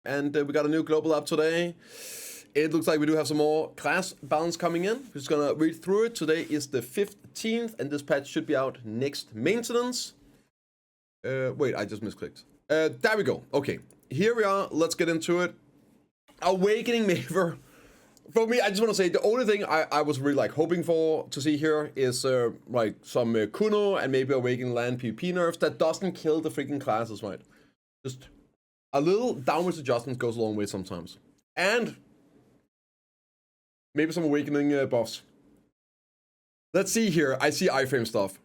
and we got a new global up today. It looks like we do have some more class balance coming in. We're just gonna read through it. Today is the 15th, and this patch should be out next maintenance. Wait, I just misclicked. There we go. Okay, here we are. Let's get into it. Awakening Maewha. For me, I just want to say the only thing I was really like hoping for to see here is like some Kuno and maybe Awakening Land PvP nerfs that doesn't kill the freaking classes, right? Just a little downwards adjustment goes a long way sometimes. And maybe some Awakening buffs. Let's see here. I see iframe stuff.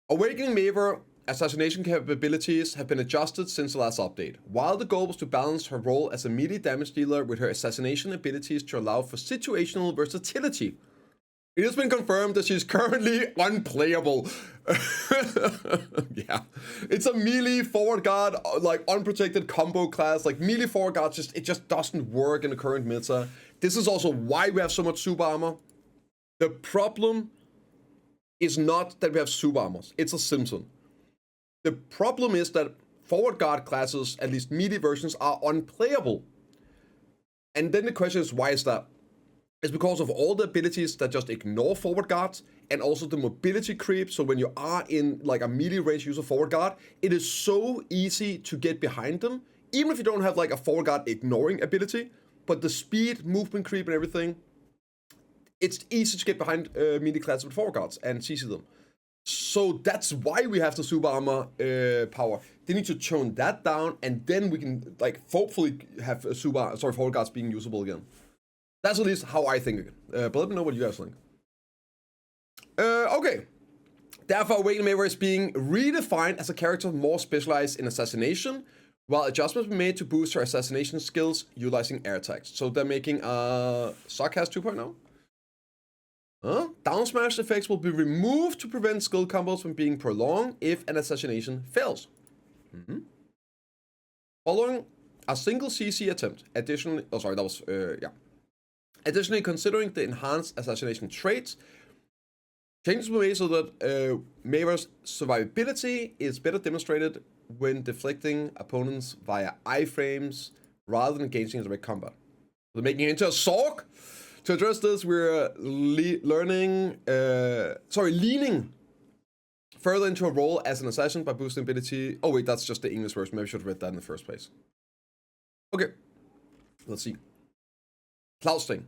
Awakening Maewha assassination capabilities have been adjusted since the last update. While the goal was to balance her role as a melee damage dealer with her assassination abilities to allow for situational versatility, it has been confirmed that she's currently unplayable. Yeah, it's a melee forward guard, like unprotected combo class. Like melee forward guard, it just doesn't work in the current meta. This is also why we have so much super armor. The problem is not that we have super armors. It's a Simpson. The problem is that forward guard classes, at least melee versions, are unplayable. And then the question is, why is that? It's because of all the abilities that just ignore forward guards, and also the mobility creep. So when you are in like a melee range user forward guard, it is so easy to get behind them, even if you don't have like a forward guard ignoring ability. But the speed, movement creep, and everything, it's easy to get behind melee classes with forward guards and CC them. So that's why we have the super armor power. They need to tone that down, and then we can like hopefully have forward guards being usable again. That's at least how I think. But let me know what you guys think. Okay. Therefore, Awakening Maewha is being redefined as a character more specialized in assassination, while adjustments were made to boost her assassination skills utilizing air attacks. So they're making a Sarcast 2.0. Down smash effects will be removed to prevent skill combos from being prolonged if an assassination fails. Following a single CC attempt, additionally, Additionally, considering the enhanced assassination traits, changes were made so that Maewha's survivability is better demonstrated when deflecting opponents via iframes rather than engaging in direct combat. They're making it into a Sork. To address this, we're leaning further into a role as an assassin by boosting ability. Oh wait, that's just the English version. Maybe I should have read that in the first place. Okay, let's see. Cloud Sting.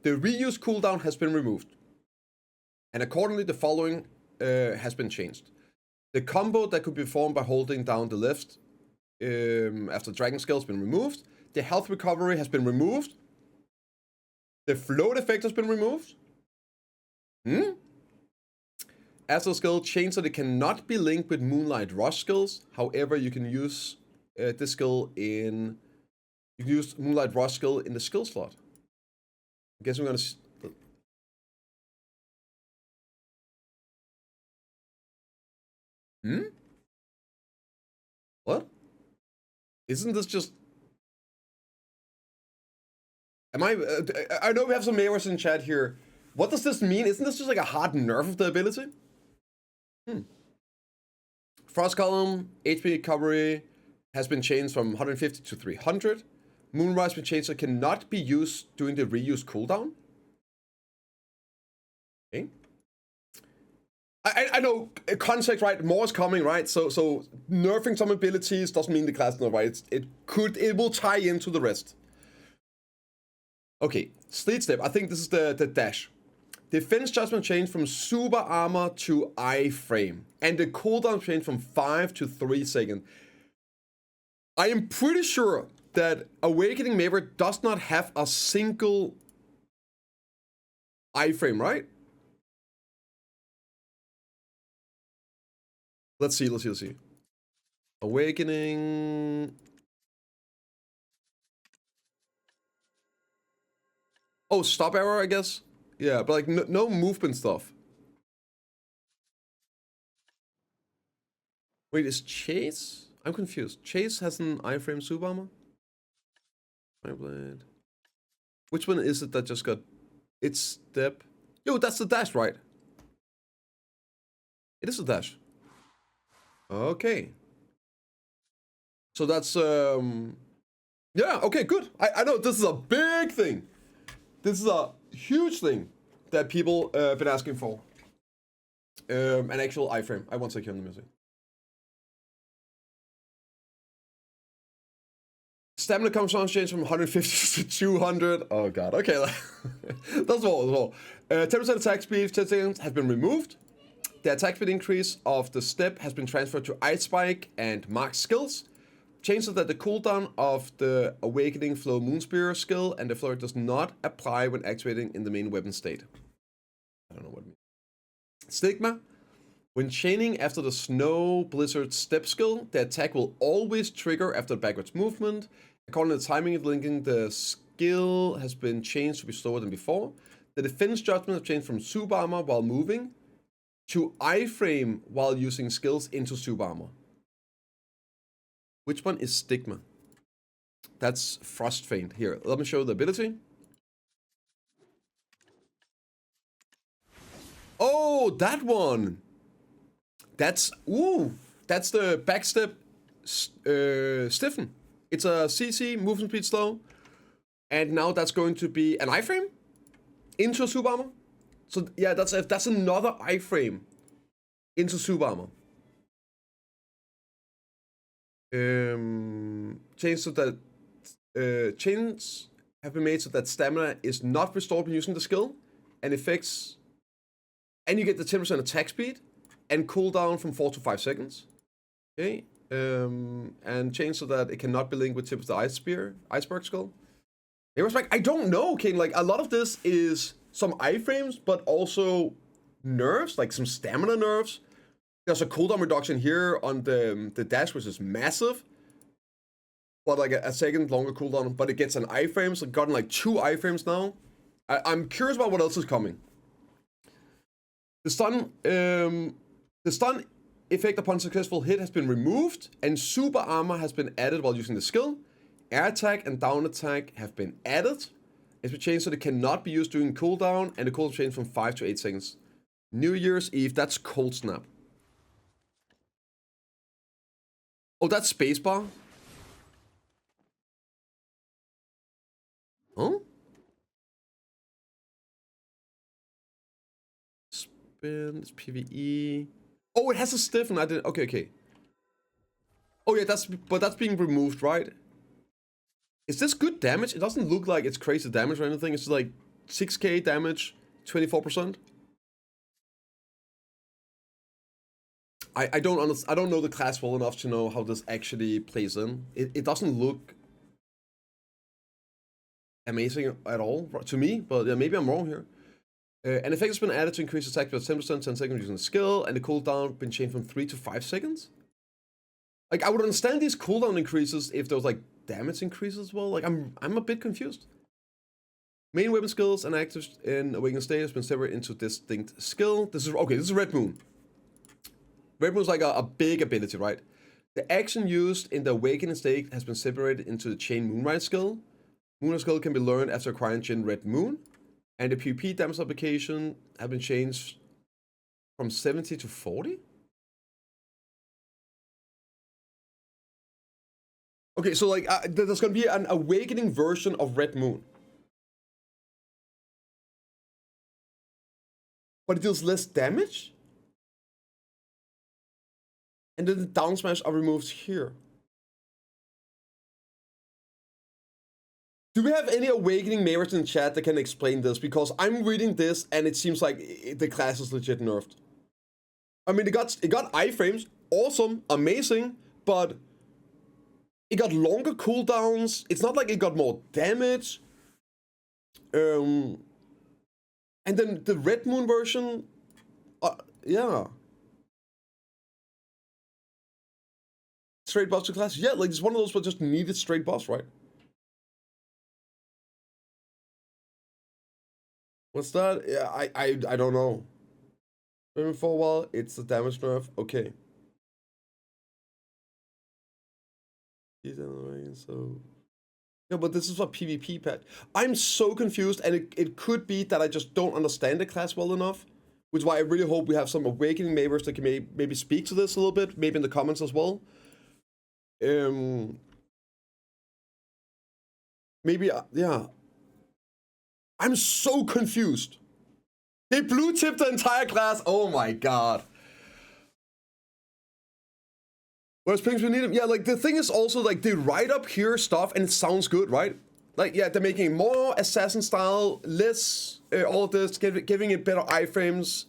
The reuse cooldown has been removed, and accordingly the following has been changed. The combo that could be formed by holding down the left after Dragon Scale has been removed. The health recovery has been removed. The float effect has been removed. As a skill, change that it cannot be linked with Moonlight Rush skills. However, you can use this skill in... You can use Moonlight Rush skill in the skill slot. I guess we're gonna... What? Isn't this just... Am I know we have some Maewhas in chat here. What does this mean? Isn't this just like a hard nerf of the ability? Frost Column, HP recovery has been changed from 150 to 300. Moonrise has been changed so it cannot be used during the reuse cooldown. Okay. I know context, right? More is coming, right? So nerfing some abilities doesn't mean the class is not right. It will tie into the rest. Okay, Sleet Step. I think this is the dash. Defense judgment changed from super armor to iframe, and the cooldown changed from 5 to 3 seconds. I am pretty sure that Awakening Maewha does not have a single iframe, right? Let's see. Awakening. Oh, stop error, I guess. Yeah, but like no movement stuff. Wait, is Chase? I'm confused. Chase has an iframe super armor? Blade. Which one is it that just got... It's step... Yo, that's the dash, right? It is a dash. Okay. So that's Yeah, okay, good. I know this is a big thing. This is a huge thing that people been asking for. An actual iframe. I want to hear the music. Stamina consumption change from 150 to 200. Oh god. Okay, that's all. 10% attack speed 10 seconds has been removed. The attack speed increase of the step has been transferred to Ice Spike and Mark skills. Changes that the cooldown of the Awakening Flow Moonspear skill and the flurry does not apply when activating in the main weapon state. I don't know what it means. Stigma. When chaining after the Snow Blizzard step skill, the attack will always trigger after the backwards movement. According to the timing of linking, the skill has been changed to be slower than before. The defense judgment has changed from super armor while moving to iframe while using skills into super armor. Which one is Stigma? That's Frost Feint. Here, let me show the ability. Oh, that one! That's the backstep stiffen. It's a CC, movement speed slow. And now that's going to be an iframe into a super armor. So yeah, that's another iframe into super armor. Change so that changes have been made so that stamina is not restored when using the skill, and effects, and you get the 10% attack speed and cooldown from 4 to 5 seconds. Okay, and change so that it cannot be linked with tip of the iceberg skull. Hey, respect. I don't know, okay. Like a lot of this is some iframes, but also nerfs, like some stamina nerfs. There's a cooldown reduction here on the dash, which is massive. But like a second longer cooldown, but it gets an iframe, so I've gotten like 2 iframes now. I'm curious about what else is coming. The stun effect upon successful hit has been removed, and super armor has been added while using the skill. Air attack and down attack have been added. It's been changed so they cannot be used during cooldown, and the cooldown changed from 5 to 8 seconds. New Year's Eve, that's Cold Snap. Oh, that's spacebar? Huh? Spin, it's PvE. Oh, it has a stiffen. I didn't. Okay. Oh yeah, that's being removed, right? Is this good damage? It doesn't look like it's crazy damage or anything. It's like 6k damage, 24%. I don't know the class well enough to know how this actually plays in. It doesn't look amazing at all to me, but yeah, maybe I'm wrong here. An effect has been added to increase attack by 10%, 10 seconds using the skill, and the cooldown been changed from 3 to 5 seconds. Like, I would understand these cooldown increases if there was like damage increases as well. Like, I'm a bit confused. Main weapon skills and actives in Awakened State has been separated into distinct skill. This is Red Moon. Red Moon's like a big ability, right? The action used in the Awakening State has been separated into the Chain Moonrise skill. Moonrise skill can be learned after acquiring Chain Red Moon. And the PvP damage application have been changed from 70 to 40? Okay, so like there's gonna be an Awakening version of Red Moon. But it deals less damage? And then the down smash are removed here. Do we have any Awakening Maewha in chat that can explain this? Because I'm reading this and it seems like the class is legit nerfed. I mean, it got iframes, awesome, amazing, but it got longer cooldowns. It's not like it got more damage. And then the Red Moon version, yeah. Straight buffs to class? Yeah, like it's one of those but just needed straight buffs, right? What's that? Yeah, I don't know. Moving for a while, it's the damage nerf. Okay. So yeah, but this is a PvP patch. I'm so confused, and it could be that I just don't understand the class well enough, which is why I really hope we have some Awakening Maewha that can maybe speak to this a little bit, maybe in the comments as well. Maybe, yeah. I'm so confused. They blue tipped the entire class. Oh my god. Where's pings we need them? Yeah, like the thing is also like they write up here stuff and it sounds good, right? Like, yeah, they're making more assassin style, less all of this, giving it better iframes,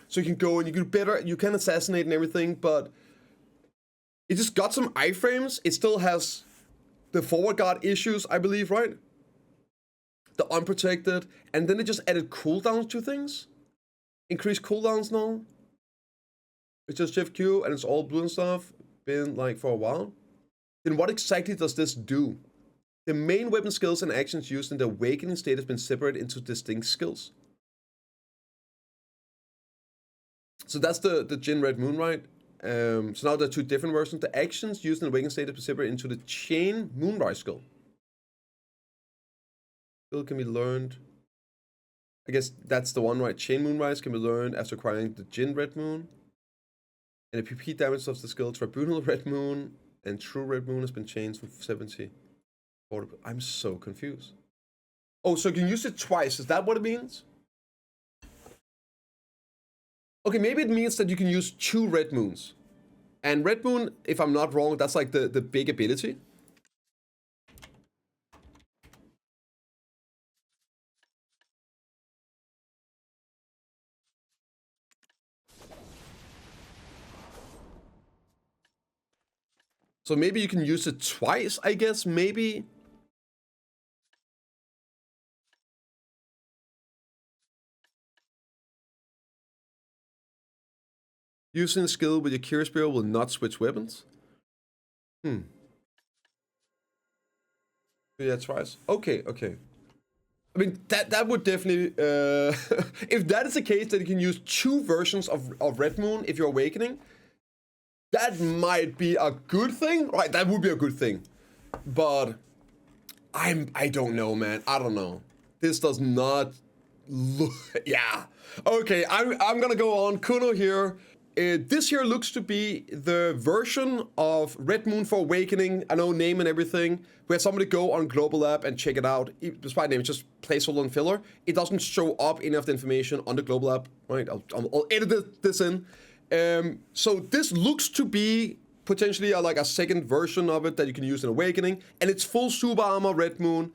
so you can go and you can better, you can assassinate and everything, but it just got some iframes. It still has the forward guard issues, I believe, right? The unprotected, and then they just added cooldowns to things. Increased cooldowns now. It's just Shift Q and it's all blue and stuff. Been like for a while. Then what exactly does this do? The main weapon skills and actions used in the awakening state has been separated into distinct skills. So that's the Jin Red Moon, right? So now there are two different versions. The actions used in the awakening state has been separated into the Chain Moonrise skill. Skill can be learned. I guess that's the one, right? Chain Moonrise can be learned after acquiring the Jin Red Moon. And the PP damage of the skill Tribunal Red Moon and True Red Moon has been changed from 70. I'm so confused. Oh, so you can use it twice. Is that what it means? Okay, maybe it means that you can use 2 Red Moons. And Red Moon, if I'm not wrong, that's like the big ability. So maybe you can use it twice, I guess, maybe. Using the skill with your Curious Spear will not switch weapons. Yeah, twice. Okay. I mean, that would definitely... if that is the case, that you can use 2 versions of Red Moon if you're awakening, that might be a good thing. Right, that would be a good thing. But I don't know, man. I don't know. This does not look... Yeah. Okay, I'm gonna go on. Kuno here. This here looks to be the version of Red Moon for Awakening. I know name and everything. Where somebody go on Global App and check it out. Despite name, it's just placeholder and filler. It doesn't show up any of the information on the Global App. Right, I'll edit this in. So this looks to be potentially like a second version of it that you can use in Awakening. And it's full super armor, Red Moon.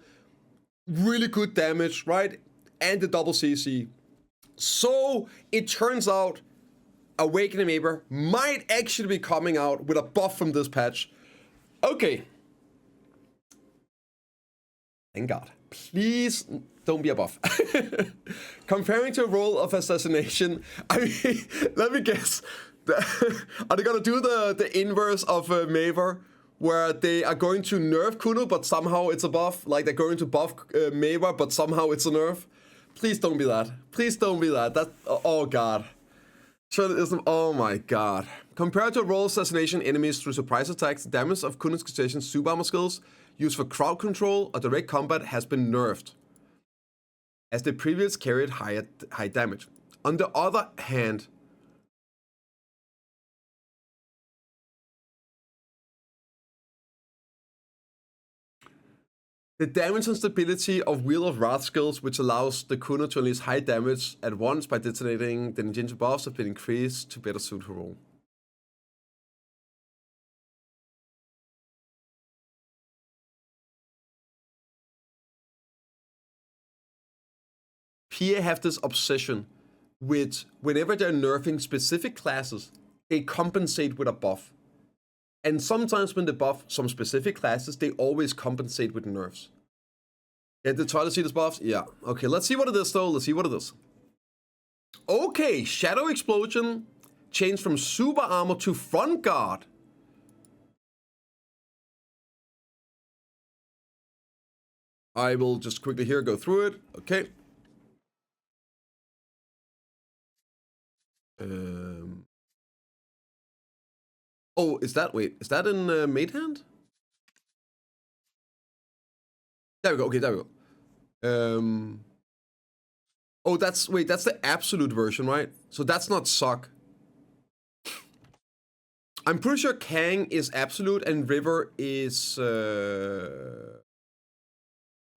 Really good damage, right? And the double CC. So it turns out Awakening Maewha might actually be coming out with a buff from this patch. Okay. Thank God. Please don't be a buff. Comparing to a role of assassination, I mean, let me guess. Are they gonna do the inverse of Maewha, where they are going to nerf Kuno, but somehow it's a buff? Like they're going to buff Maewha, but somehow it's a nerf? Please don't be that. Please don't be that. That, oh God. Oh my god. Compared to roll assassination enemies through surprise attacks, the damage of Kunoichi's super armor skills used for crowd control or direct combat has been nerfed, as they previously carried high damage. On the other hand, the damage and stability of Wheel of Wrath skills, which allows the Kuno to unleash high damage at once by detonating the ninja buffs, have been increased to better suit her role. PA have this obsession with whenever they're nerfing specific classes, they compensate with a buff. And sometimes when they buff some specific classes, they always compensate with nerfs. Yeah, did try to see this buffs? Yeah. Okay, let's see what it is though. Let's see what it is. Okay, Shadow Explosion changed from super armor to front guard. I will just quickly here go through it. Okay. Oh, is that, wait, is that in Made Hand? There we go, okay, there we go. Oh, that's, wait, that's the absolute version, right? So that's not suck. I'm pretty sure Kang is absolute and River is,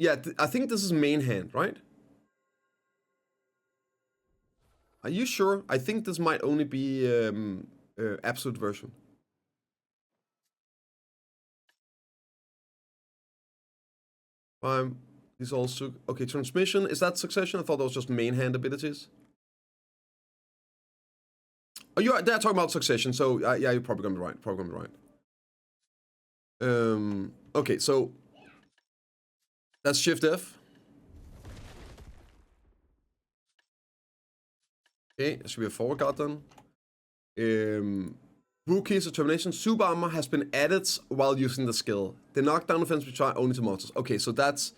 Yeah, I think this is main hand, right? Are you sure? I think this might only be absolute version. These also okay. Transmission, is that succession? I thought that was just main hand abilities. Oh, they're talking about succession. So yeah, you're probably gonna be right. Probably gonna be right. Okay, so that's Shift F. Okay, it should be a forward guard then. Rookie's determination. Super armor has been added while using the skill. The knockdown defense we try only to monsters. Okay, so that's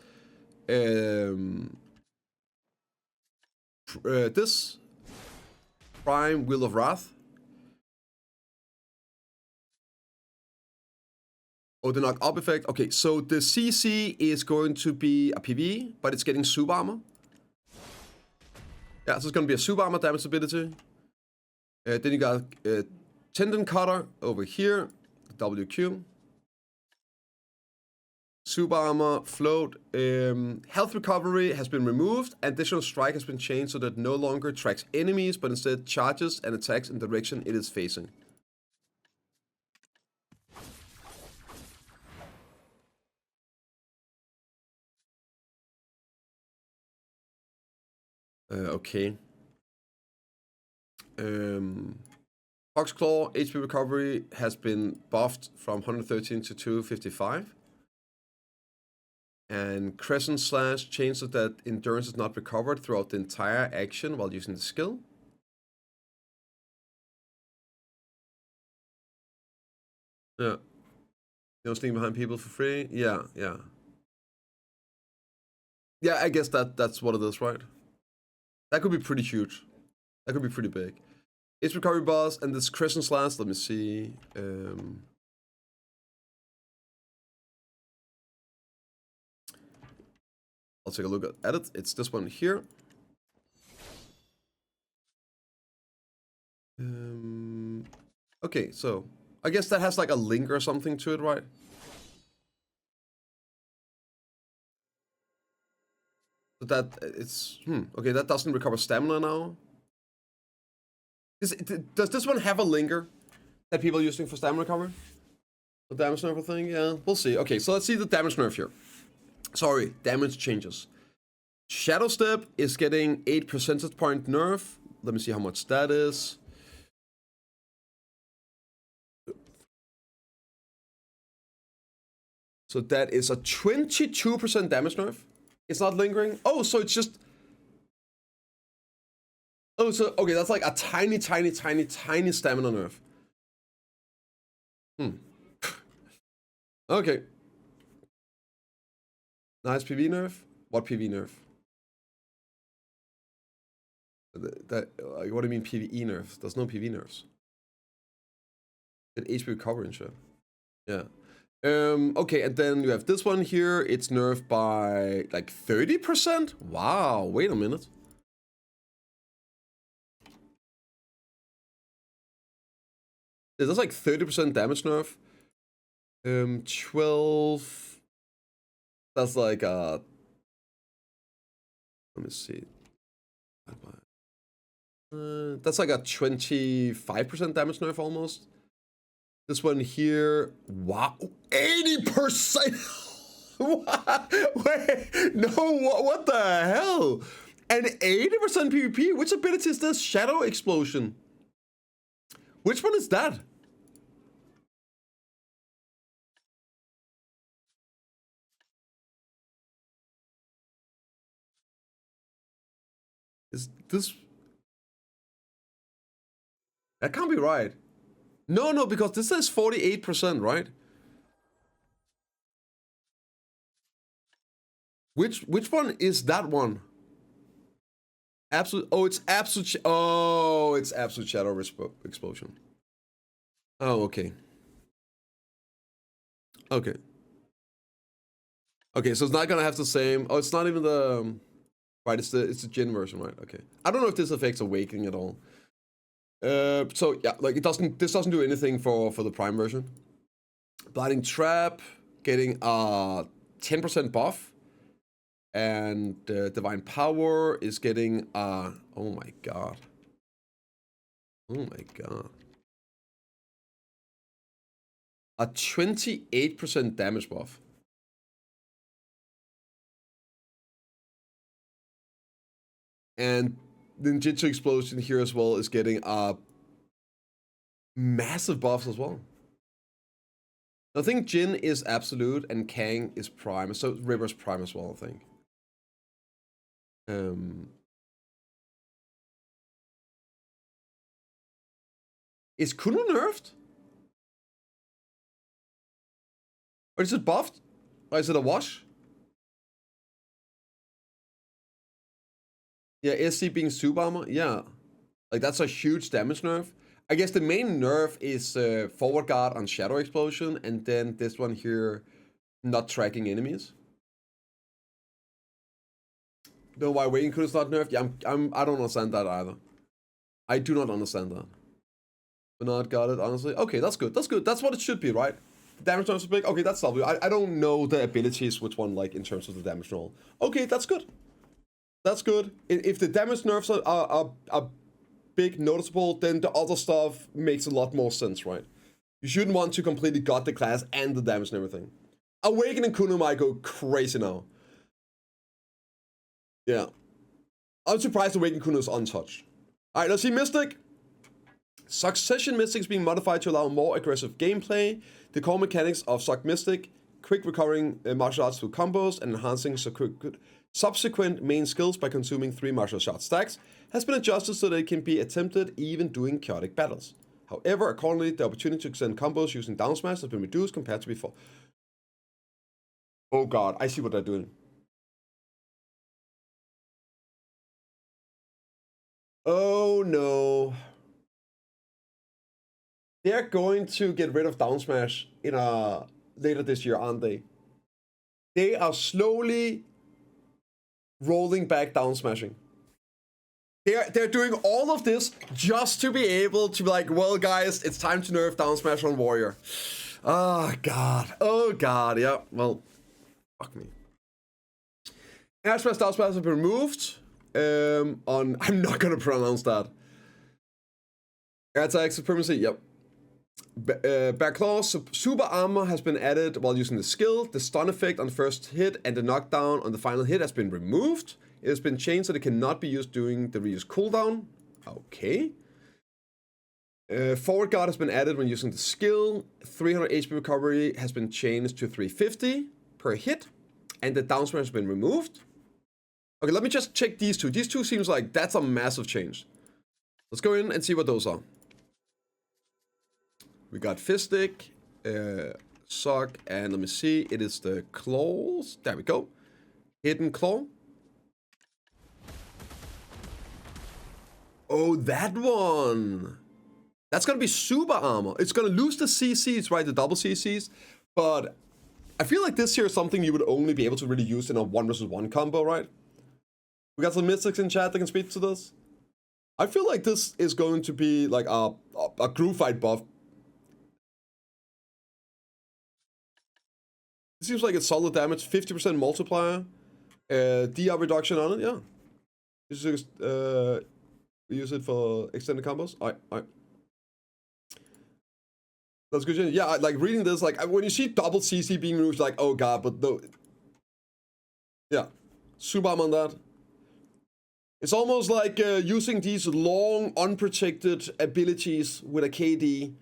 this Prime Wheel of Wrath. Oh, the knock up effect. Okay, so the CC is going to be a PvE, but it's getting super armor. Yeah, so it's going to be a super armor damage ability. Then you got Tendon Cutter over here, WQ. Super armor, float. Health recovery has been removed. Additional strike has been changed so that it no longer tracks enemies, but instead charges and attacks in the direction it is facing. Okay. Foxclaw HP recovery has been buffed from 113 to 255. And Crescent Slash changed so that endurance is not recovered throughout the entire action while using the skill. Yeah. You know, sneak behind people for free. Yeah. Yeah, I guess that's what it is, right? That could be pretty huge. That could be pretty big. It's recovery boss and this Crescent Slash. Let me see. I'll take a look at it. It's this one here. Okay, so I guess that has like a link or something to it, right? So that it's okay. That doesn't recover stamina now. Does this one have a linger that people are using for stamina recovery? The damage nerf thing? Yeah, we'll see. Okay, so let's see the damage nerf here. Sorry, damage changes. Shadow Step is getting 8 percentage point nerf. Let me see how much that is. So that is a 22% damage nerf. It's not lingering. Oh, so it's just... Oh, so, okay, that's like a tiny stamina nerf. Okay. Nice PV nerf. What PV nerf? What do you mean PvE nerf? There's no PV nerfs. It HP recovery and shit. Yeah. Okay, and then you have this one here. It's nerfed by like 30%. Wow. Wait a minute. There's like 30% damage nerf. 12. That's like let me see. That's like a 25% damage nerf almost. This one here, wow, 80%. Wait, no, what the hell? And 80% PvP. Which ability is this? Shadow Explosion. Which one is that? Is this? That can't be right. No, because this says 48%, right? Which one is that one? Absolute. Oh, it's absolute. Oh, it's absolute shadow explosion. Oh, okay. Okay. Okay, so it's not gonna have the same. Oh, it's not even the. Right, it's the Jin version, right? Okay. I don't know if this affects awakening at all. So yeah, like this doesn't do anything for the Prime version. Blinding Trap getting a 10% buff. And Divine Power is getting oh my god. Oh my god. A 28% damage buff. And Ninjutsu Explosion here as well is getting massive buffs as well. I think Jin is absolute and Kang is prime, so River's prime as well, I think. Is Kuno nerfed? Or is it buffed? Or is it a wash? Yeah, SC being super armor? Yeah. Like, that's a huge damage nerf. I guess the main nerf is forward guard on Shadow Explosion, and then this one here, not tracking enemies. No, why Waking Kuno is not nerfed? Yeah, I don't understand that either. I do not understand that. Bernard got it, honestly. Okay, that's good. That's good. That's what it should be, right? The damage nerfs are big. Okay, that's lovely. I don't know the abilities, which one, like, in terms of the damage roll. Okay, that's good. That's good. If the damage nerfs are big, noticeable, then the other stuff makes a lot more sense, right? You shouldn't want to completely gut the class and the damage and everything. Awakening Kuno might go crazy now. Yeah. I'm surprised Awakening Kuno is untouched. Alright, let's see Mystic. Succession Mystic is being modified to allow more aggressive gameplay. The core mechanics of Suck Mystic, quick recovering martial arts through combos, and enhancing subsequent main skills by consuming 3 martial shot stacks, has been adjusted so that it can be attempted even during chaotic battles. However, accordingly, the opportunity to extend combos using down smash has been reduced compared to before. Oh god, I see what they're doing. Oh no. They're going to get rid of down smash in later this year, aren't they? They are slowly rolling back down smashing. They're doing all of this just to be able to be like, well guys, it's time to nerf down smash on Warrior. Oh god. Oh god, yeah. Well, fuck me. Air smash down smash has been removed. I'm not gonna pronounce that. Air attack supremacy, yep. Backlaw super armor has been added while using the skill. The stun effect on the first hit and the knockdown on the final hit has been removed. It has been changed so that it cannot be used during the reuse cooldown. Okay. Forward guard has been added when using the skill. 300 HP recovery has been changed to 350 per hit. And the down smash has been removed. Okay, let me just check these two. These two seems like that's a massive change. Let's go in and see what those are. We got Fistic, Sock, and let me see. It is the claws. There we go. Hidden claw. Oh, that one. That's gonna be super armor. It's gonna lose the CCs, right? The double CCs. But I feel like this here is something you would only be able to really use in a 1v1 combo, right? We got some mystics in chat that can speak to this. I feel like this is going to be like a group fight buff. It seems like it's solid damage, 50% multiplier, DR reduction on it, yeah. Just, use it for extended combos. Alright. That's good. Yeah, like reading this, like when you see double CC being removed, like, oh god, but no. Yeah, super arm on that. It's almost like using these long, unprotected abilities with a KD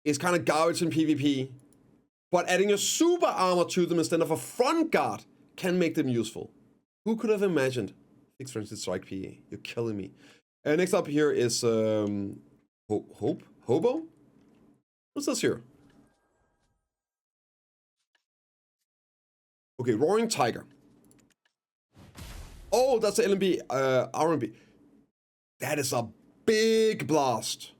is kind of garbage in PvP. But adding a super armor to them instead of a front guard can make them useful. Who could have imagined? Fixed Frenzy Strike PA. You're killing me. Next up here is Hobo? What's this here? Okay, Roaring Tiger. Oh, that's the LMB, RMB. That is a big blast.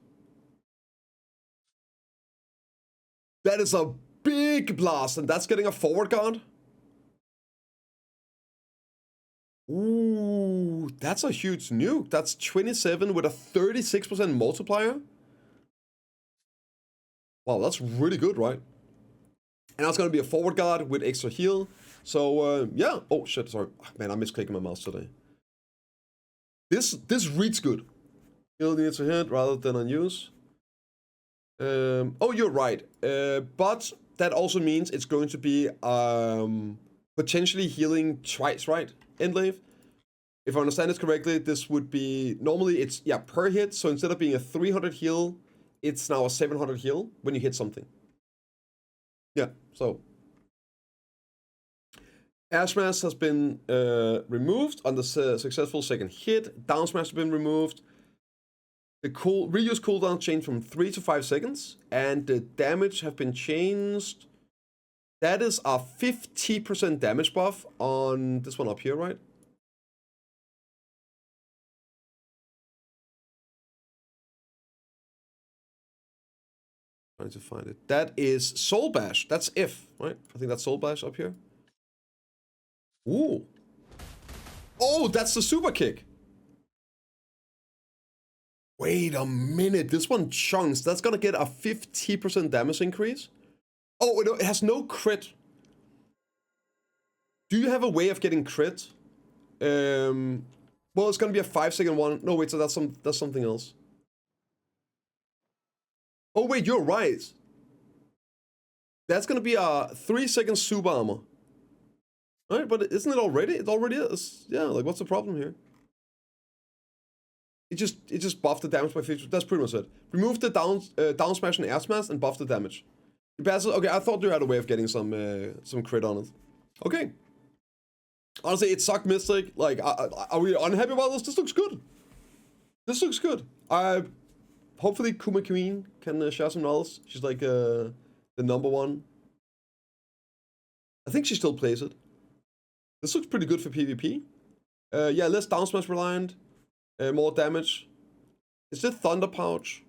That is a big blast, and that's getting a forward guard. Ooh, that's a huge nuke. That's 27 with a 36% multiplier. Wow, that's really good, right? And that's going to be a forward guard with extra heal. So, yeah. Oh, shit, sorry. Man, I'm misclicking my mouse today. This reads good. You'll need to hit rather than unuse. Oh, you're right. But that also means it's going to be potentially healing twice, right? Endlave. If I understand this correctly, this would be... Normally, it's, yeah, per hit. So instead of being a 300 heal, it's now a 700 heal when you hit something. Yeah, so... Air Smash has been removed on the successful second hit. Down Smash has been removed. The reuse cooldown changed from 3 to 5 seconds. And the damage have been changed. That is a 50% damage buff on this one up here, right? Trying to find it. That is Soul Bash. That's if, right? I think that's Soul Bash up here. Ooh. Oh, that's the super kick. Wait a minute. This one chunks. That's gonna get a 50% damage increase. Oh, no, it has no crit. Do you have a way of getting crit? Well, it's gonna be a 5-second one. No, wait, so that's something else. Oh, wait, you're right. That's gonna be a 3-second super armor. Alright, but isn't it already? It already is. Yeah, like what's the problem here? It just buffed the damage by 50. That's pretty much it. Remove the down smash and air smash and buff the damage. You passes. Okay, I thought you had a way of getting some crit on it. Okay. Honestly, it sucked Mystic. Like, are we unhappy about this? This looks good. This looks good. Hopefully Kuma Queen can share some knowledge. She's like the number one. I think she still plays it. This looks pretty good for PvP. Yeah, less down smash reliant. More damage. Is it Thunder Pouch?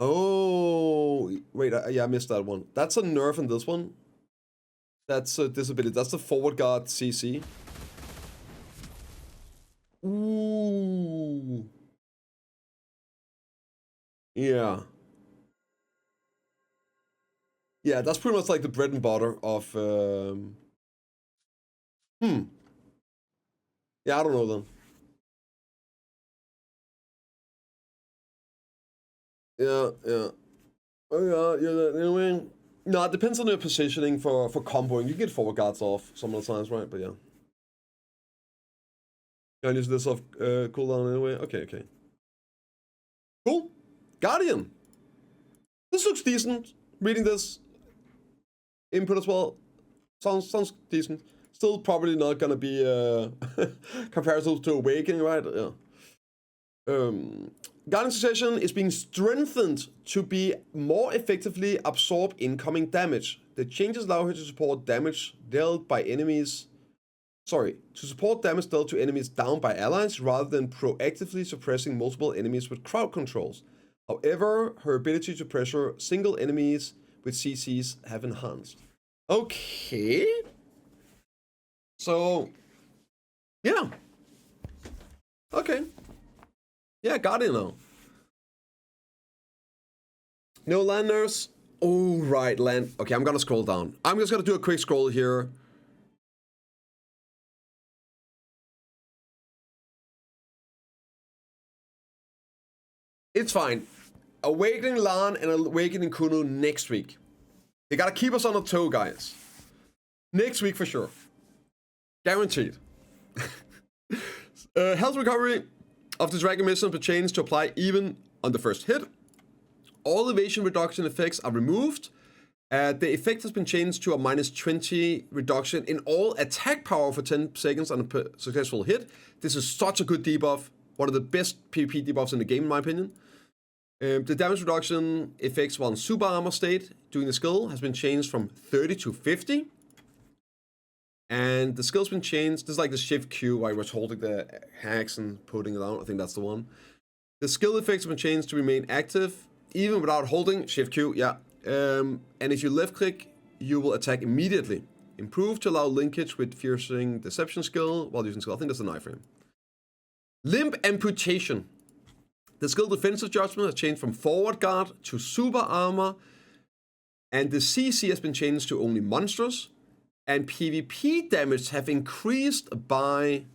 Oh, wait, yeah, I missed that one. That's a nerf in this one. That's a disability. That's the forward guard CC. Ooh. Yeah. Yeah, that's pretty much like the bread and butter of... Yeah, I don't know then. Yeah. Oh, yeah, anyway. No, it depends on your positioning for comboing. You get forward guards off some of the times, right? But yeah. Can I use this off cooldown anyway? Okay. Cool. Guardian. This looks decent. Reading this input as well. Sounds decent. Still probably not gonna be comparable to Awakening, right? Yeah. Guardian Succession is being strengthened to be more effectively absorb incoming damage. The changes allow her to support damage dealt by enemies. To support damage dealt to enemies down by allies rather than proactively suppressing multiple enemies with crowd controls. However, her ability to pressure single enemies with CCs have enhanced. Okay. So, yeah. Okay. Yeah, Guardian now. No land nerfs. Oh, right, land. Okay, I'm gonna scroll down. I'm just gonna do a quick scroll here. It's fine. Awakening Lan and Awakening Kuno next week. You gotta keep us on the toe, guys. Next week for sure. Guaranteed. Health recovery of the dragon mission be changed to apply even on the first hit. All evasion reduction effects are removed. The effect has been changed to a -20 reduction in all attack power for 10 seconds on a successful hit. This is such a good debuff. One of the best PvP debuffs in the game, in my opinion. The damage reduction effects while in super armor state doing the skill has been changed from 30 to 50. And the skill's been changed. This is like the shift Q where I was holding the hacks and putting it out. I think that's the one. The skill effects have been changed to remain active even without holding shift Q. Yeah. And if you left click, you will attack immediately. Improved to allow linkage with piercing deception skill while using skill. I think that's the knife frame. Limb amputation. The skill defensive judgment has changed from forward guard to super armor. And the CC has been changed to only monstrous. And PvP damage have increased by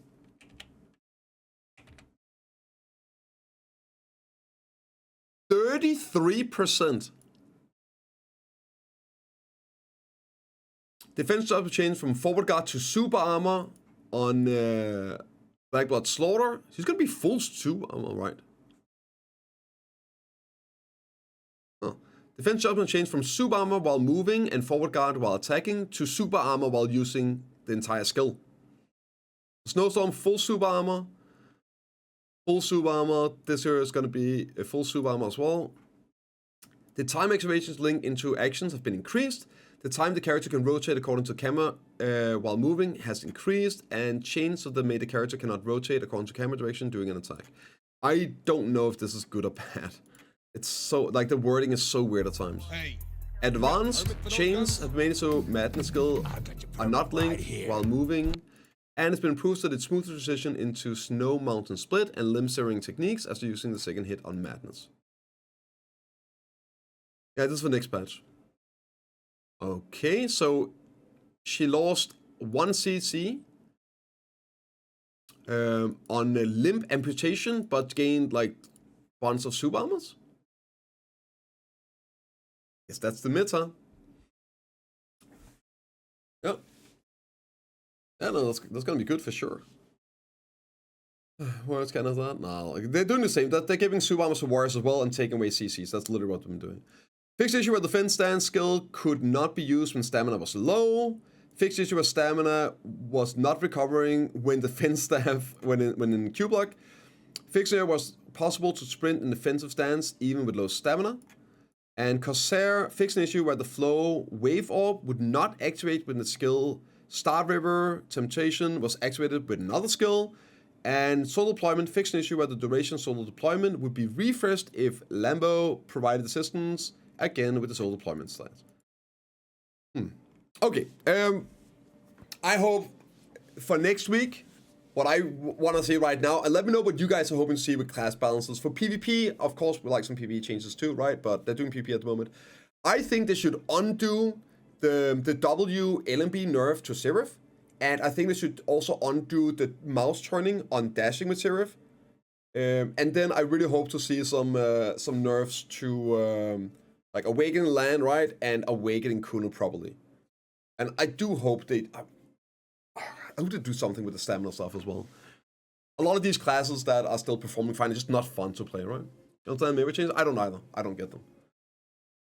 33%. Defense jobs changed from forward guard to super armor on Blackblood Slaughter. He's gonna be full super armor, right? Oh. Defense jobs changed from super armor while moving and forward guard while attacking to super armor while using the entire skill. Snowstorm, full super armor. Full super armor. This here is gonna be a full super armor as well. The time activations linked into actions have been increased. The time the character can rotate according to camera while moving has increased, and chains of the made the character cannot rotate according to camera direction during an attack. I don't know if this is good or bad. It's so, like, the wording is so weird at times. Hey. Advanced chains have made it so madness skill are not linked while moving, and it's been improved that it smooths transition into snow mountain split and limb searing techniques after using the second hit on madness. Yeah, this is the next patch. Okay, so she lost 1 CC on a limb amputation, but gained like bonds of super armors. Guess that's the meta. Yep. Yeah, no, that's gonna be good for sure. What else kind of that? No, like, they're doing the same. That they're giving super armors to warriors as well and taking away CCs. That's literally what they've been doing. Fixed issue where the Fin stance skill could not be used when stamina was low. Fixed issue where stamina was not recovering when the Fin staff when in Q block. Fixed issue was possible to sprint in defensive stance even with low stamina. And Corsair fixed an issue where the flow wave orb would not activate when the skill Star River Temptation was activated with another skill. And solo deployment fixed an issue where the duration solo deployment would be refreshed if Lambo provided assistance. Again, with the solo deployment stats. Okay. I hope for next week, what I want to see right now, and let me know what you guys are hoping to see with class balances. For PvP, of course, we like some PvP changes too, right? But they're doing PvP at the moment. I think they should undo the W LMB nerf to Seraph. And I think they should also undo the mouse turning on dashing with Seraph. And then I really hope to see some nerfs to... like Awakening Land, right? And Awakening Kuno properly. And I do hope I hope to do something with the stamina stuff as well. A lot of these classes that are still performing fine are just not fun to play, right? You understand Maewha changes? I don't either. I don't get them.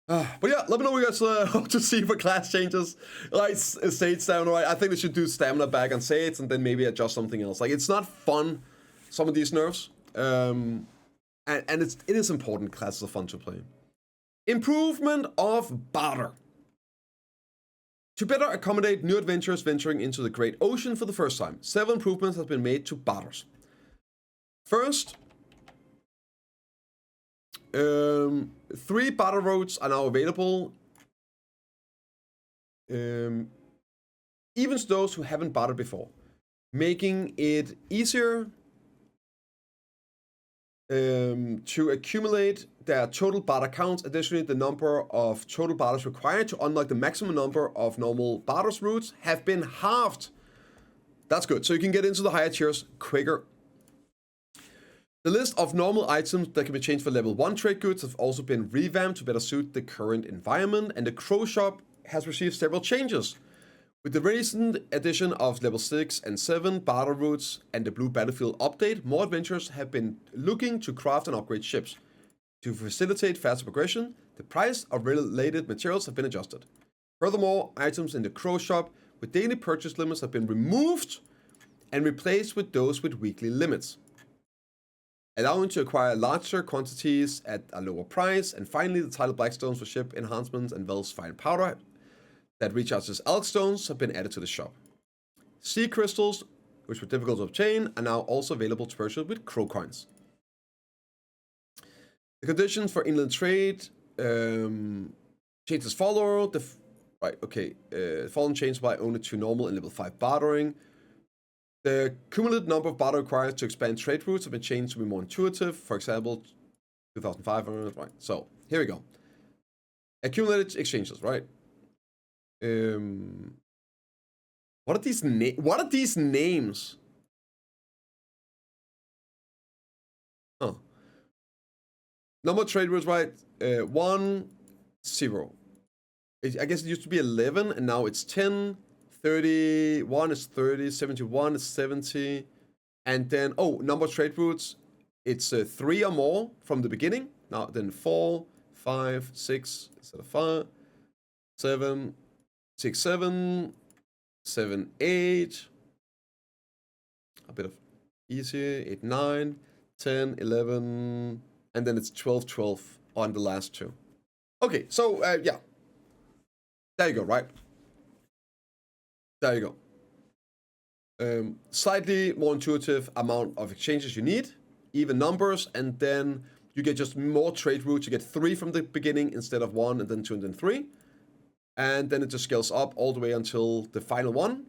But yeah, let me know what you guys hope to see for class changes. Like Sage stamina, right? I think they should do stamina back on Sage and then maybe adjust something else. Like, it's not fun, some of these nerfs. And it is important classes are fun to play. Improvement of barter. To better accommodate new adventurers venturing into the Great Ocean for the first time, several improvements have been made to barters. First, 3 barter routes are now available. Even to those who haven't bartered before, making it easier to accumulate their total barter counts. Additionally, the number of total barters required to unlock the maximum number of normal barters routes have been halved. That's good. So you can get into the higher tiers quicker. The list of normal items that can be changed for level 1 trade goods have also been revamped to better suit the current environment, and the Crow Shop has received several changes. With the recent addition of level 6 and 7 barter routes and the Blue Battlefield update, more adventurers have been looking to craft and upgrade ships. To facilitate faster progression, the price of related materials have been adjusted. Furthermore, items in the Crow Shop with daily purchase limits have been removed and replaced with those with weekly limits, allowing to acquire larger quantities at a lower price. And finally, the Tidal Blackstones for ship enhancements and Vel's fine powder that recharges Elk Stones have been added to the shop. Sea crystals, which were difficult to obtain, are now also available to purchase with Crow coins. The conditions for inland trade change as follow. Following change apply only to normal and level 5 bartering. The cumulative number of barter required to expand trade routes have been changed to be more intuitive. For example, 2,500. Right. So here we go. Accumulated exchanges, right? What are these names? Oh. Number of trade routes, right? 1, 0. I guess it used to be 11, and now it's 10. 31 is 30. 71 is 70. And then, number of trade routes, it's 3 or more from the beginning. Now, then 4, 5, 6, instead of 5, 7, 6, 7, 7, 8. A bit of easier. 8, 9, 10, 11. And then it's 12, 12 on the last 2. Okay, so, yeah. There you go, right? There you go. Slightly more intuitive amount of exchanges you need, even numbers, and then you get just more trade routes. You get 3 from the beginning instead of 1, and then 2, and then 3. And then it just scales up all the way until the final one.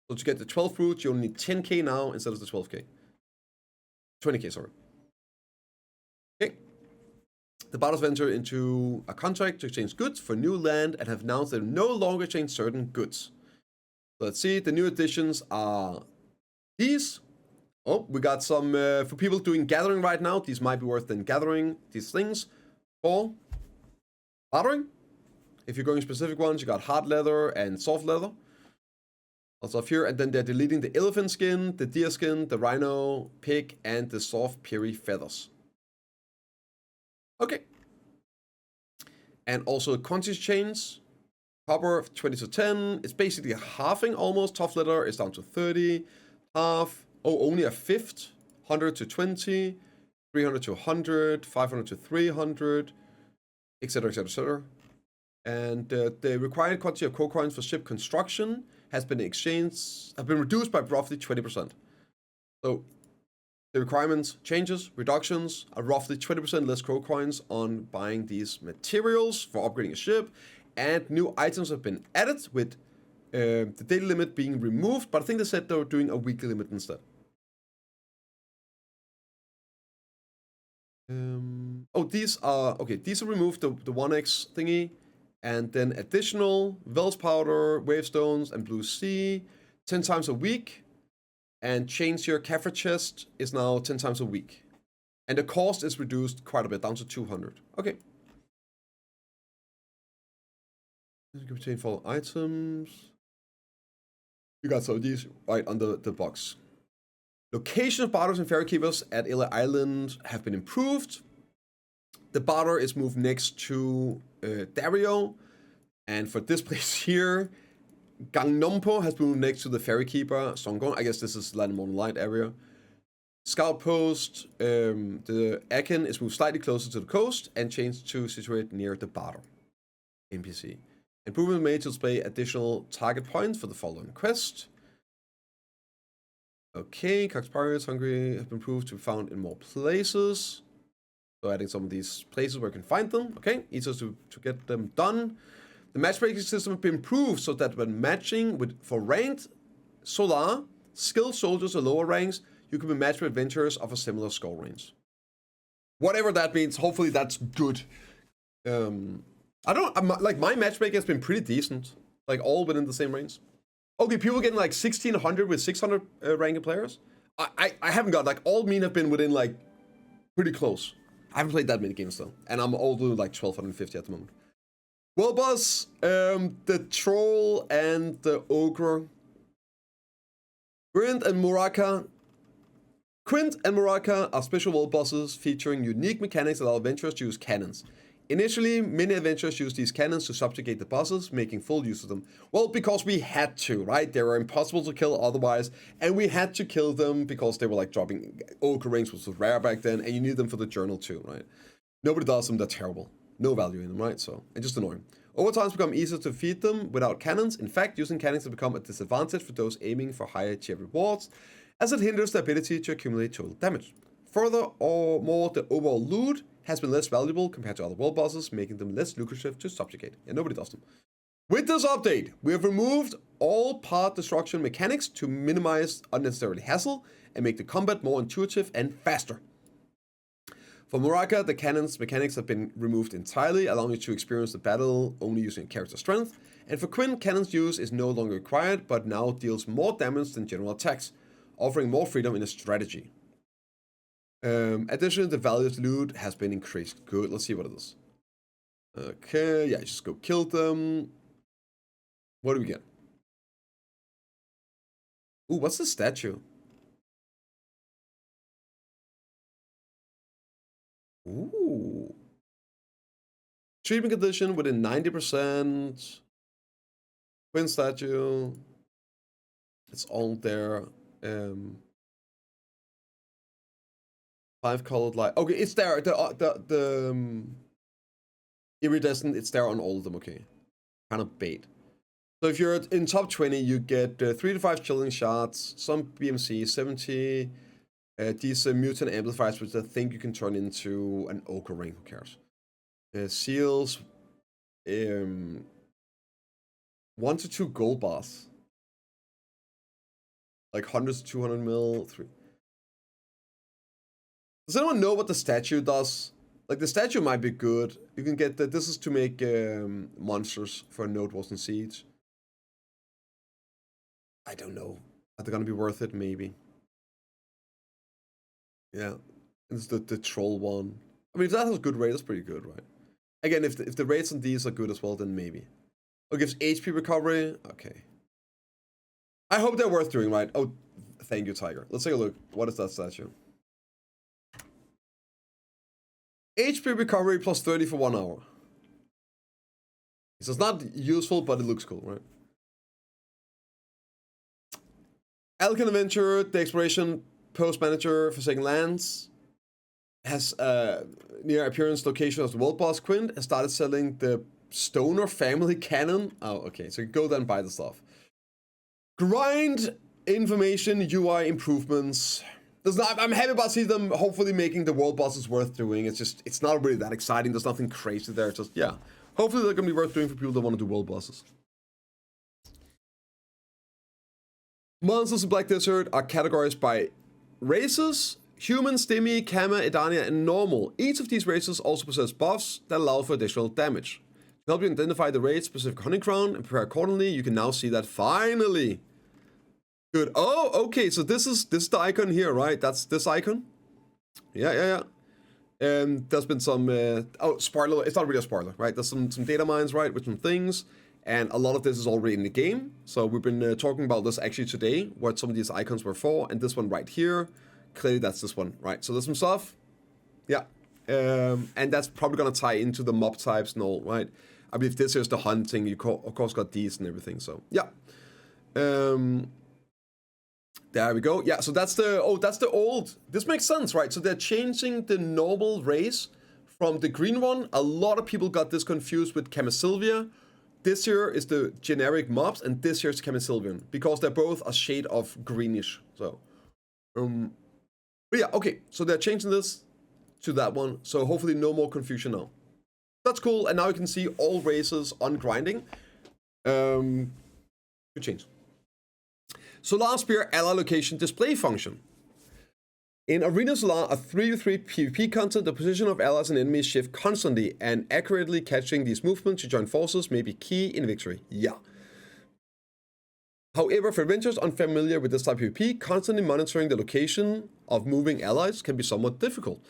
So to get the 12th route, you only need 10k now instead of the 12k. 20k, sorry. Okay. The Barters enter into a contract to exchange goods for new land and have announced they no longer exchange certain goods. So let's see, the new additions are these. Oh, we got some, for people doing gathering right now, these might be worth then gathering these things for bartering. If you're going specific ones, you got hard leather and soft leather. Also up here, and then they're deleting the elephant skin, the deer skin, the rhino, pig, and the soft peary feathers. Okay. And also quantity chains. Copper 20 to 10. It's basically a halving almost. Tough leather is down to 30. Half. Oh, only a fifth. 100 to 20. 300 to 100. 500 to 300. Etc. Etc. Etc. And the required quantity of core coins for ship construction have been reduced by roughly 20%. So the requirements changes, reductions are roughly 20% less core coins on buying these materials for upgrading a ship, and new items have been added with the daily limit being removed, but I think they said they were doing a weekly limit instead. These are removed, the 1x thingy, and then additional Vel's powder, wavestones, and blue sea 10 times a week, and change your Kaffir chest is now 10 times a week, and the cost is reduced quite a bit, down to 200. Okay. You can obtain follow items. You got some of these right under the box. Location of barters and ferry keepers at Ila Island have been improved. The barter is moved next to Dario, and for this place here, Gangnompo has been moved next to the ferry keeper Songon. I guess this is Landmon Light area. Scout post, the Aken is moved slightly closer to the coast and changed to situate near the barter NPC. Improvement made to display additional target points for the following quest. Okay, Cox Pirates Hungry have been improved to be found in more places. So adding some of these places where you can find them. Okay, easier to get them done. The matchmaking system has been improved so that when matching for ranked Solare, skilled soldiers or lower ranks, you can be matched with adventurers of a similar score range. Whatever that means, hopefully that's good. Like my matchmaking has been pretty decent. Like all within the same range. Okay, people getting like 1600 with 600 ranked players. I haven't got, like all mean have been within like pretty close. I haven't played that many games though. And I'm all doing like 1250 at the moment. Well, boss, the troll and the ogre. Quint and Muraka are special world bosses featuring unique mechanics that allow adventurers to use cannons. Initially, many adventurers used these cannons to subjugate the bosses, making full use of them. Well, because we had to, right? They were impossible to kill otherwise, and we had to kill them because they were like dropping ogre rings, which was rare back then, and you need them for the journal too, right? Nobody does them, they're terrible. No value in them, right? So, and just annoying. Over time, it's become easier to defeat them without cannons. In fact, using cannons has become a disadvantage for those aiming for higher tier rewards, as it hinders the ability to accumulate total damage. Furthermore, the overall loot has been less valuable compared to other world bosses, making them less lucrative to subjugate. Yeah, nobody does them. With this update, we have removed all part destruction mechanics to minimize unnecessary hassle and make the combat more intuitive and faster. For Muraka, the cannon's mechanics have been removed entirely, allowing you to experience the battle only using character strength. And for Quint, cannon's use is no longer required, but now deals more damage than general attacks, offering more freedom in a strategy. Additionally, the value of the loot has been increased. Good, let's see what it is. Okay, yeah, just go kill them. What do we get? Ooh, what's the statue? Ooh. Treatment condition within 90%. Quint statue. It's all there. 5 colored light. Okay, it's there. The iridescent, it's there on all of them. Okay, kind of bait. So if you're in top 20, you get 3 to 5 chilling shots, some BMC, 70. These mutant amplifiers, which I think you can turn into an ochre ring. Who cares? Seals. 1 to 2 gold bars. Like 100 to 200 mil. 3. Does anyone know what the statue does? Like, the statue might be good. You can get this is to make monsters for Node Wars and Siege. I don't know. Are they gonna be worth it? Maybe. Yeah. It's the troll one. I mean, if that has a good rate, that's pretty good, right? Again, if the rates on these are good as well, then maybe. Oh, gives HP recovery. Okay. I hope they're worth doing, right? Oh, thank you, Tiger. Let's take a look. What is that statue? HP recovery plus 30 for 1 hour. So it's not useful, but it looks cool, right? Alcan Adventure, the exploration post manager for Forsaken Lands, has near appearance location of the world boss. Quint has started selling the Stoner family cannon. Oh, okay, so you go there and buy the stuff. Grind information, UI improvements. I'm happy about seeing them hopefully making the world bosses worth doing. It's not really that exciting. There's nothing crazy there. It's just, yeah. Hopefully they're going to be worth doing for people that want to do world bosses. Monsters in Black Desert are categorized by races: human, stimmy, Kama, Edania, and normal. Each of these races also possess buffs that allow for additional damage. To help you identify the raid specific hunting ground and prepare accordingly, you can now see that finally. Good. Oh, okay. So this is the icon here, right? That's this icon. Yeah. There's been some spoiler. It's not really a spoiler, right? There's some data mines, right, with some things, and a lot of this is already in the game. So we've been talking about this actually today, what some of these icons were for, and this one right here. Clearly, that's this one, right? So there's some stuff. Yeah. And that's probably gonna tie into the mob types and all, right? I believe this is the hunting. You of course got these and everything. So yeah. There we go. Yeah, so that's the old. This makes sense, right? So they're changing the normal race from the green one. A lot of people got this confused with Camasylvia. This here is the generic mobs, and this here is Camasylvian, because they're both a shade of greenish. So, but yeah, okay. So they're changing this to that one. So hopefully no more confusion now. That's cool. And now you can see all races on grinding. Good change. Solar Spear ally location display function. In Arena Solar, a 3v3 PvP content, the position of allies and enemies shift constantly, and accurately catching these movements to join forces may be key in victory. Yeah. However, for adventurers unfamiliar with this type of PvP, constantly monitoring the location of moving allies can be somewhat difficult.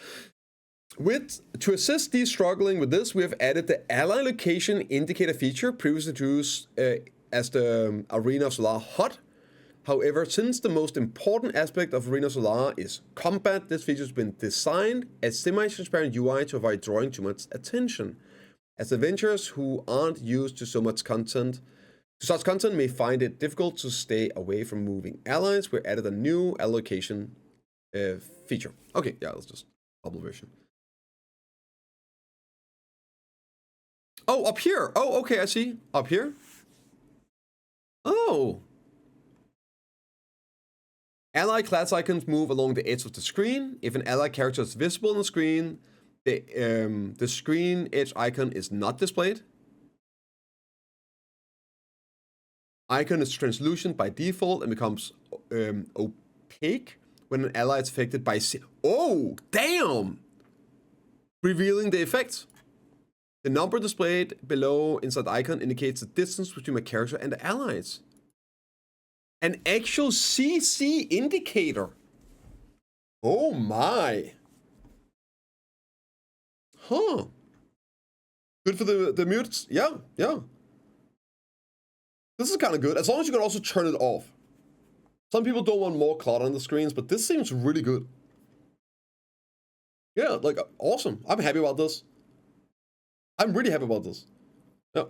To assist these struggling with this, we have added the ally location indicator feature, previously introduced as the Arena Solar HUD. However, since the most important aspect of Arena Solar is combat, this feature has been designed as semi-transparent UI to avoid drawing too much attention. As adventurers who aren't used to such content may find it difficult to stay away from moving allies, we added a new allocation feature. Okay, yeah, let's just bubble version. Oh, up here. Oh, okay, I see. Up here. Oh. Ally class icons move along the edge of the screen. If an ally character is visible on the screen, the screen edge icon is not displayed. Icon is translucent by default and becomes opaque when an ally is affected by... Oh, damn! Revealing the effect. The number displayed below inside the icon indicates the distance between my character and the allies. An actual CC indicator. Oh my. Huh. Good for the mutes. Yeah. This is kind of good. As long as you can also turn it off. Some people don't want more clutter on the screens, but this seems really good. Yeah, like, awesome. I'm happy about this. I'm really happy about this. Yeah.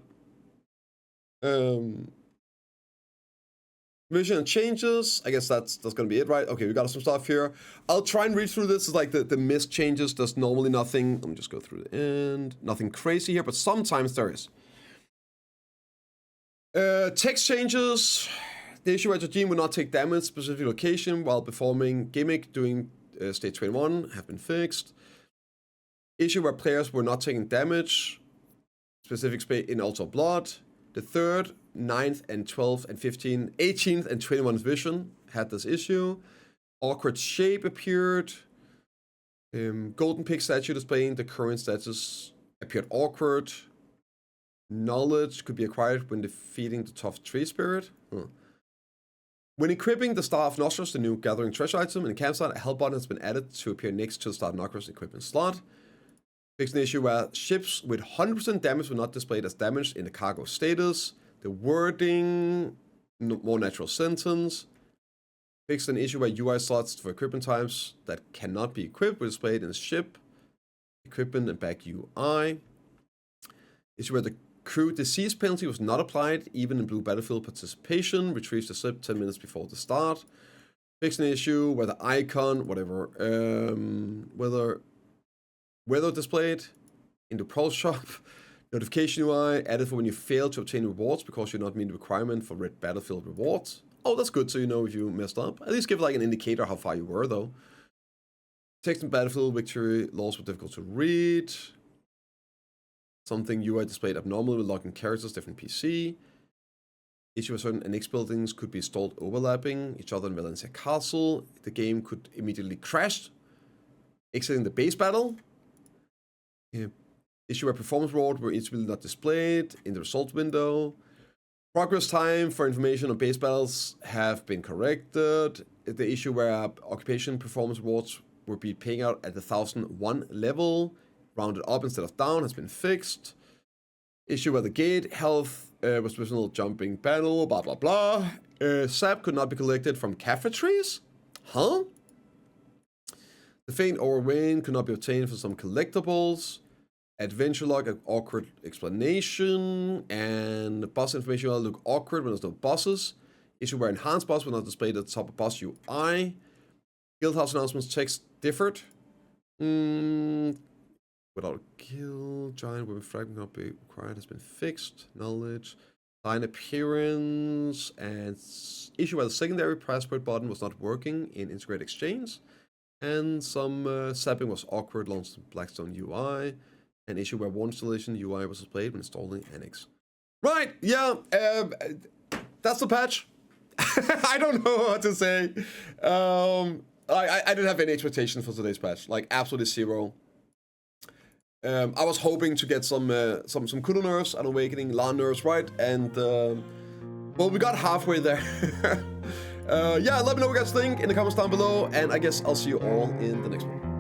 Vision and changes. I guess that's gonna be it, right? Okay, we got some stuff here. I'll try and read through this. It's like the Misc Changes. There's normally nothing. Let me just go through the end. Nothing crazy here, but sometimes there is. Text changes. The issue where the team will not take damage specific location while performing gimmick during stage 21 have been fixed. Issue where players were not taking damage specific space in Altar Blood. The 3rd, 9th, and 12th, and 15th, 18th, and 21st vision had this issue. Awkward shape appeared. Golden Pig statue displaying the current status appeared awkward. Knowledge could be acquired when defeating the tough tree spirit. When equipping the Star of Nostros, the new gathering treasure item in the campsite, a help button has been added to appear next to the Star of Nostros equipment slot. Fixed an issue where ships with 100% damage were not displayed as damaged in the cargo status. The wording, more natural sentence. Fixed an issue where UI slots for equipment types that cannot be equipped were displayed in the ship, equipment, and back UI. Issue where the crew disease penalty was not applied, even in blue battlefield participation. Retrieves the slip 10 minutes before the start. Fixed an issue where the icon, whatever, weather displayed in the Pro Shop. Notification UI added for when you fail to obtain rewards because you're not meeting the requirement for red battlefield rewards. Oh, that's good, so you know if you messed up. At least give like an indicator how far you were, though. Text in battlefield victory laws were difficult to read. Something UI displayed abnormally with locking characters, different PC. Issue where certain NX buildings could be installed overlapping each other in Valencia Castle. The game could immediately crash, exiting the base battle. Issue where performance reward were each building not displayed in the results window. Progress time for information on base battles have been corrected. The issue where occupation performance rewards will be paying out at the 1001 level, rounded up instead of down, has been fixed. Issue where the gate health was personal jumping battle, blah blah blah. Sap could not be collected from cafeteries? Huh? The faint or rain could not be obtained from some collectibles. Adventure log, an awkward explanation, and boss information will look awkward when there's no bosses. Issue where enhanced boss will not display at the top of boss UI. Guildhouse announcements text differed. Without a kill, giant women fragment not be required has been fixed. Knowledge, line appearance, and issue where the secondary passport button was not working in integrated exchange. And some sapping was awkward, launched Blackstone UI. An issue where one installation UI was displayed when installing Annex. Right, yeah, that's the patch. I don't know what to say. I didn't have any expectations for today's patch, like absolutely zero. I was hoping to get some Kuno nerfs and Awakening LAN nerfs, right? And well, we got halfway there. Yeah, let me know what you guys think in the comments down below, and I guess I'll see you all in the next one.